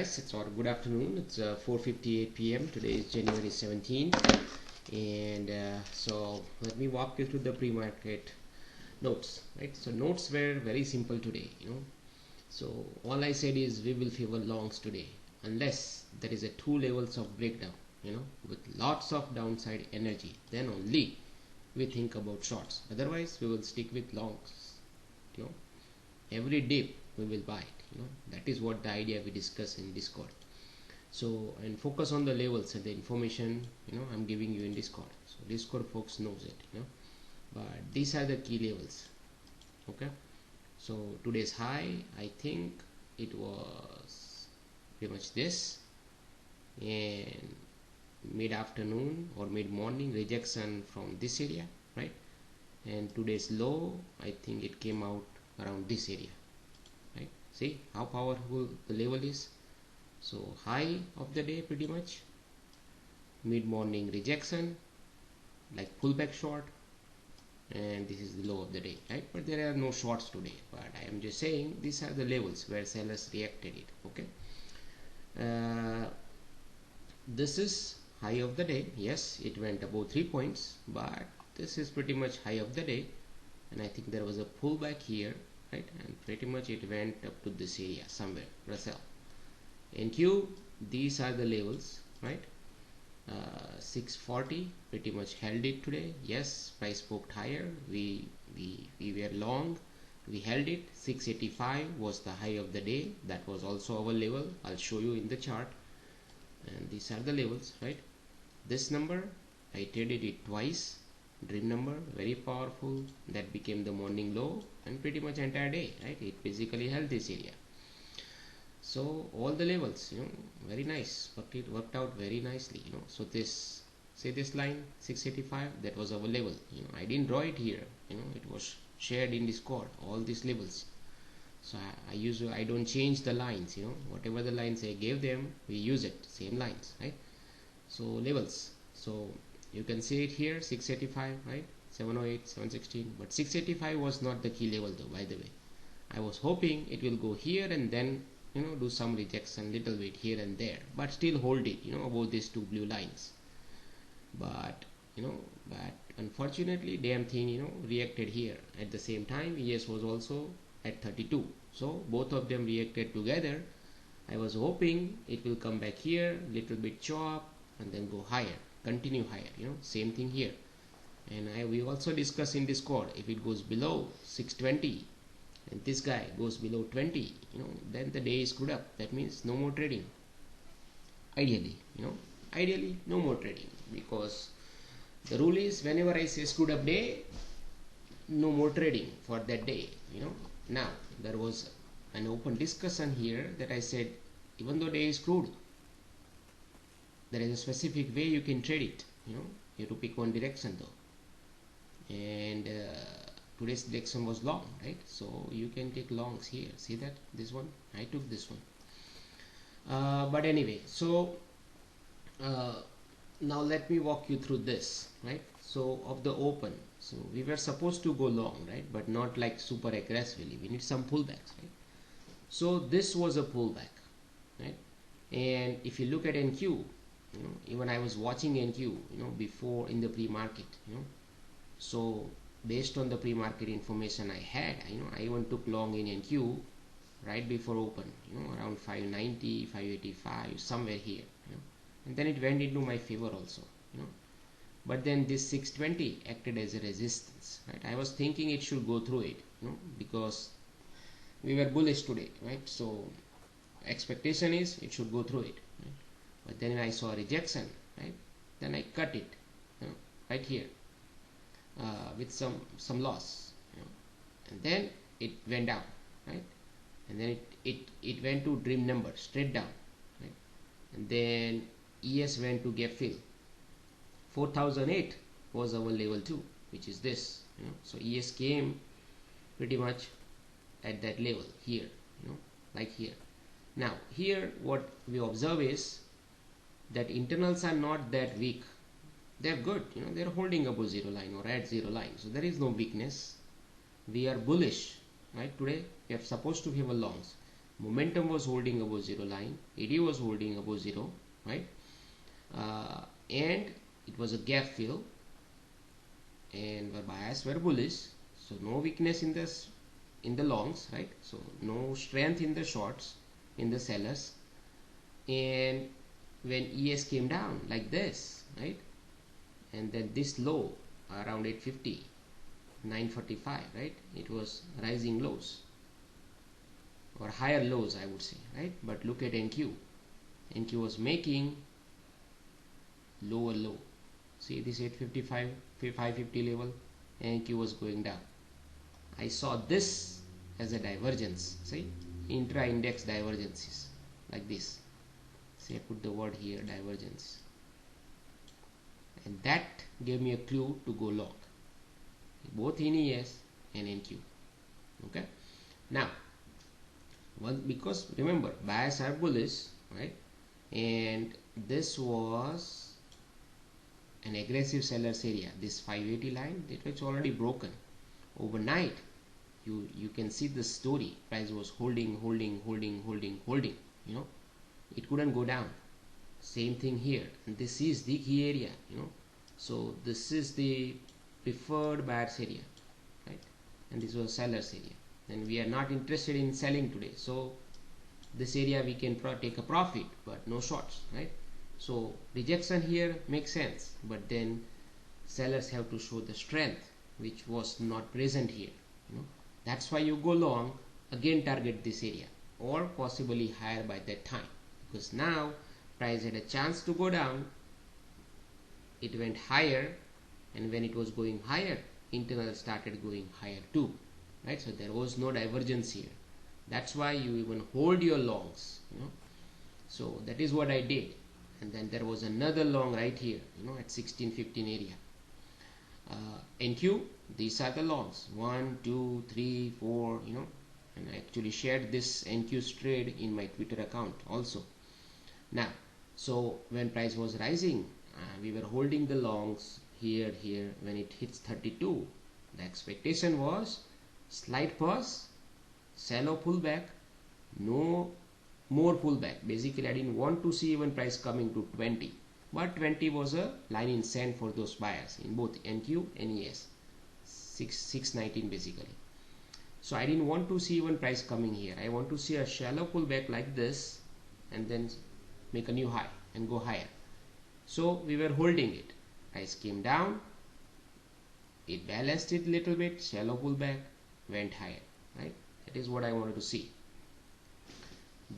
guys, it's our good afternoon. It's 4:58 p.m. Today is January 17th, and so let me walk you through the pre-market notes. Right, so notes were very simple today. So all I said is we will favor longs today unless there is a two levels of breakdown. With lots of downside energy, then only we think about shorts. Otherwise, we will stick with longs. Every dip we will buy it. That is what the idea we discuss in Discord. So, and focus on the levels and the information I'm giving you in Discord. So Discord folks knows it. But these are the key levels. Okay. So today's high, I think it was pretty much this, and mid-afternoon or mid-morning rejection from this area, right? And today's low, I think it came out around this area, right? See how powerful the level is. So high of the day, pretty much mid-morning rejection, like pullback short, and this is the low of the day, right? But there are no shorts today, but I am just saying these are the levels where sellers reacted it. Okay, this is high of the day. Yes, it went above 3 points, but this is pretty much high of the day, and I think there was a pullback here, right? And pretty much it went up to this area somewhere, Russell. NQ, these are the levels, right? 640 pretty much held it today. Yes, price poked higher. We were long. We held it. 685 was the high of the day. That was also our level. I'll show you in the chart. And these are the levels, right? This number, I traded it twice. Dream number, very powerful. That became the morning low, and pretty much entire day, right? It basically held this area. So all the levels, very nice, but it worked out very nicely. So this, say this line 685, that was our level. I didn't draw it here. It was shared in Discord, all these levels. So I don't change the lines. Whatever the lines I gave them, we use it, same lines, right? So levels, so you can see it here, 685, right? 708, 716, but 685 was not the key level though, by the way. I was hoping it will go here and then do some rejection little bit here and there, but still hold it above these two blue lines. But but unfortunately damn thing reacted here. At the same time, ES was also at 32, so both of them reacted together. I was hoping it will come back here, little bit chop, and then go higher, continue higher. Same thing here. And we also discussed in Discord, if it goes below 620 and this guy goes below 20, then the day is screwed up. That means no more trading. Ideally, ideally no more trading, because the rule is whenever I say screwed up day, no more trading for that day. Now there was an open discussion here that I said, even though day is screwed, there is a specific way you can trade it. You have to pick one direction though, and today's direction was long, right? So you can take longs here. See that, this one, I took this one. But anyway, so now let me walk you through this, right? So of the open, so we were supposed to go long, right? But not like super aggressively. We need some pullbacks, right? So this was a pullback, right? And if you look at NQ, even I was watching NQ, before in the pre-market, so based on the pre-market information I had, I even took long in NQ right before open, around 590, 585, somewhere here, and then it went into my favor also, but then this 620 acted as a resistance, right? I was thinking it should go through it, because we were bullish today, right? So expectation is it should go through it, right? But then I saw rejection, right? Then I cut it, right here, with some loss, and then it went down, right? And then it went to dream number straight down, right? And then ES went to gap fill. 4008 was our level 2, which is this, so ES came pretty much at that level here, like here. Now here what we observe is that internals are not that weak. They're good, they're holding above zero line or at zero line, so there is no weakness. We are bullish, right? Today we are supposed to favor longs. momentum was holding above zero line, AD was holding above zero, right? And it was a gap fill, and the bias were bullish, so no weakness in the longs, right? So no strength in the shorts, in the sellers. And when ES came down like this, right, and then this low around 850, 945, right, it was rising lows or higher lows, I would say, right? But look at NQ. NQ was making lower low. See this 855, 550 level, NQ was going down. I saw this as a divergence. See, intra-index divergences like this. See, I put the word here, divergence, and that gave me a clue to go long, both in ES and NQ. Okay, now because remember bias are bullish, right? And this was an aggressive sellers area, this 580 line, that was already broken overnight. You can see the story. Price was holding, you know, it couldn't go down. Same thing here, and this is the key area, you know. So this is the preferred buyers area, right? And this was sellers area, and we are not interested in selling today. So this area we can take a profit, but no shorts, right? So rejection here makes sense, but then sellers have to show the strength, which was not present here, you know. That's why you go long, again target this area or possibly higher by that time, because now price had a chance to go down, it went higher, and when it was going higher, internal started going higher too, right? So there was no divergence here. That's why you even hold your longs, you know. So that is what I did. And then there was another long right here, you know, at 1615 area. NQ, these are the longs, 1 2 3 4, you know, and I actually shared this NQ's trade in my Twitter account also. Now, so when price was rising, we were holding the longs here. When it hits 32, the expectation was slight pause, shallow pullback, no more pullback. Basically I didn't want to see even price coming to 20, but 20 was a line in sand for those buyers in both NQ and ES. 619 basically. So I didn't want to see even price coming here. I want to see a shallow pullback like this and then make a new high and go higher. So we were holding it. Price came down, it balanced it a little bit, shallow pullback, went higher, right? That is what I wanted to see.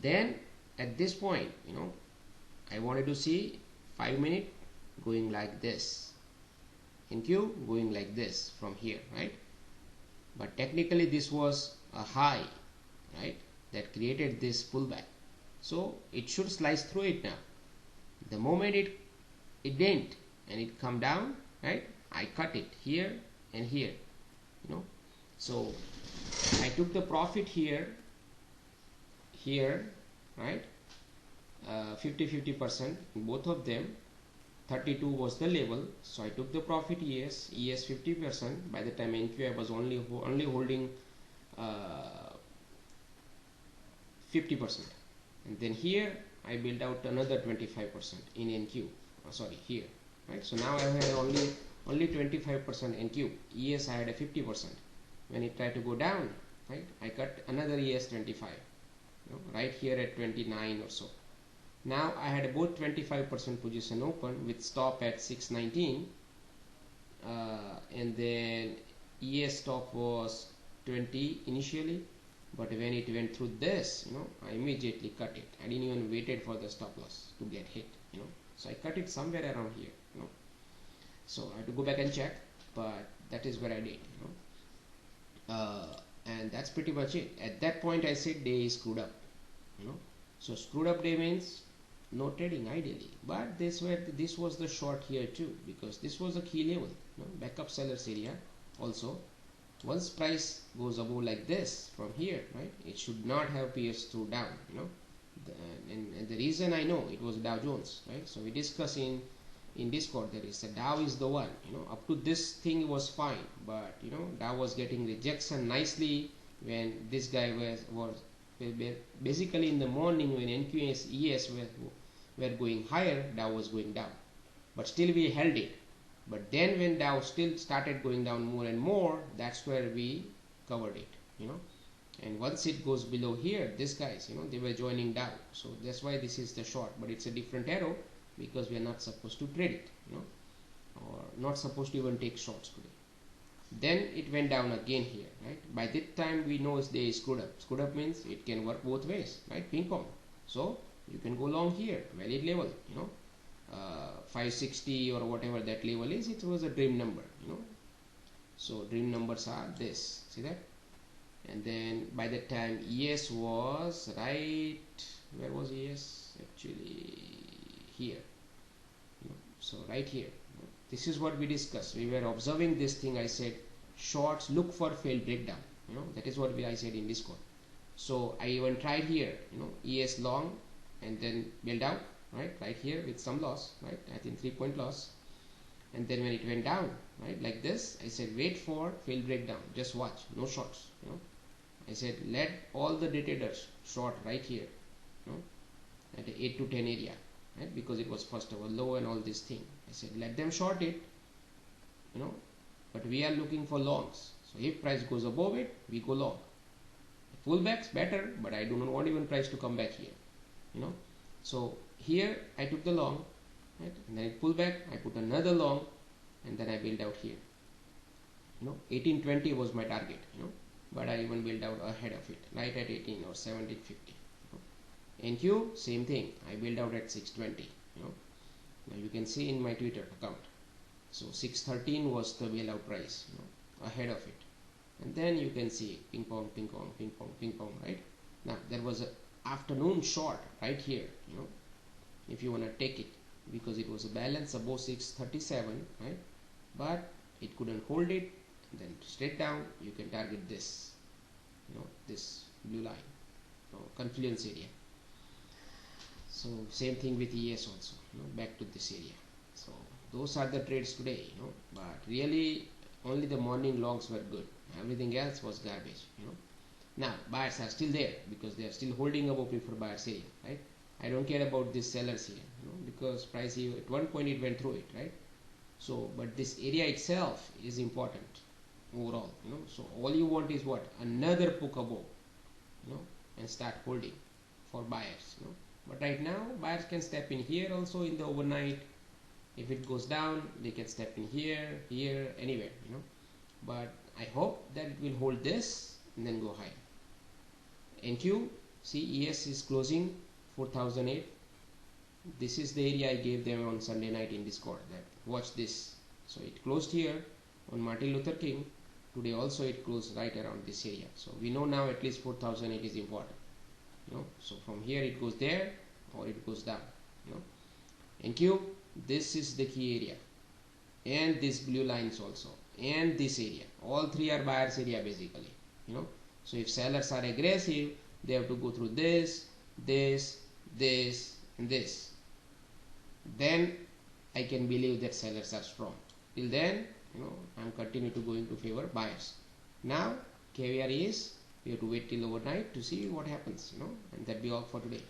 Then at this point, you know, I wanted to see 5 minute going like this, NQ going like this from here, right? But technically this was a high, right, that created this pullback, so it should slice through it now. The moment it didn't and it come down, right, I cut it here and here, you know. So I took the profit here, right, 50% in both of them. 32 was the level, so I took the profit ES 50%. By the time NQ I was only holding 50%, and then here I built out another 25% in NQ, sorry, here, right? So now I had only 25% NQ. ES I had a 50%. When it tried to go down, right, I cut another ES 25, you know, right here at 29 or so. Now I had both 25% position open with stop at 619, and then ES stop was 20 initially, but when it went through this, you know, I immediately cut it. I didn't even waited for the stop loss to get hit, you know. So I cut it somewhere around here, you know. So I had to go back and check, but that is what I did, you know. And that's pretty much it. At that point I said day is screwed up, you know. So screwed up day means no trading ideally, but this was the short here too, because this was a key level, you know, backup sellers area also. Once price goes above like this from here, right, it should not have pierced through down, you know. And the reason I know it was Dow Jones, right? So we discuss in Discord, there is a Dow is the one, you know. Up to this thing was fine, but you know, Dow was getting rejection nicely when this guy was Basically in the morning when NQS ES were going higher, Dow was going down, but still we held it. But then when Dow still started going down more and more, that's where we covered it, and once it goes below here, these guys, they were joining Dow, so that's why this is the short, but it's a different arrow because we are not supposed to trade it, or not supposed to even take shorts today. Then it went down again here, right? By that time we know they screwed up. Screwed up means it can work both ways, right? Ping pong. So you can go long here, valid level, 560 or whatever that level is. It was a dream number, so dream numbers are this, see that? And then by that time ES was right, where was ES? Actually here, so right here. This is what we discussed. We were observing this thing. I said shorts look for failed breakdown, that is what I said in Discord. So I even tried here, ES long and then build out, right here with some loss, right? I think 3-point loss. And then when it went down, right, like this, I said wait for failed breakdown, just watch, no shorts, I said let all the day traders short right here, at the 8 to 10 area, right, because it was first of all low and all this thing. I said let them short it, but we are looking for longs. So if price goes above it, we go long. Pullbacks better, but I do not want even price to come back here, so here I took the long, right, and then it pulled back, I put another long, and then I built out here, 1820 was my target, but I even built out ahead of it, right at 18 or 1750. NQ, same thing, I built out at 620, now you can see in my Twitter account. So 613 was the bailout price, ahead of it, and then you can see ping pong, ping pong, ping pong, ping pong, right? Now there was a afternoon short right here, if you want to take it, because it was a balance above 637, right? But it couldn't hold it, and then straight down you can target this, this blue line, confluence area. So same thing with ES also, back to this area. So those are the trades today, but really only the morning longs were good, everything else was garbage, Now buyers are still there because they are still holding above preferred buyers area, right? I don't care about this sellers here, because price at one point it went through it, right? So but this area itself is important overall, so all you want is what, another poke above, and start holding for buyers, but right now buyers can step in here also in the overnight. If it goes down, they can step in here, anywhere, but I hope that it will hold this and then go higher. NQ, see ES is closing 4008. This is the area I gave them on Sunday night in Discord, that watch this. So it closed here on Martin Luther King. Today also it closed right around this area. So we know now at least 4008 is important, so from here it goes there or it goes down, NQ, this is the key area, and this blue lines also, and this area, all three are buyers area basically, so if sellers are aggressive, they have to go through this, this, and this, then I can believe that sellers are strong. Till then, I'm continuing to go into favor buyers. Now caviar is we have to wait till overnight to see what happens, and that be all for today.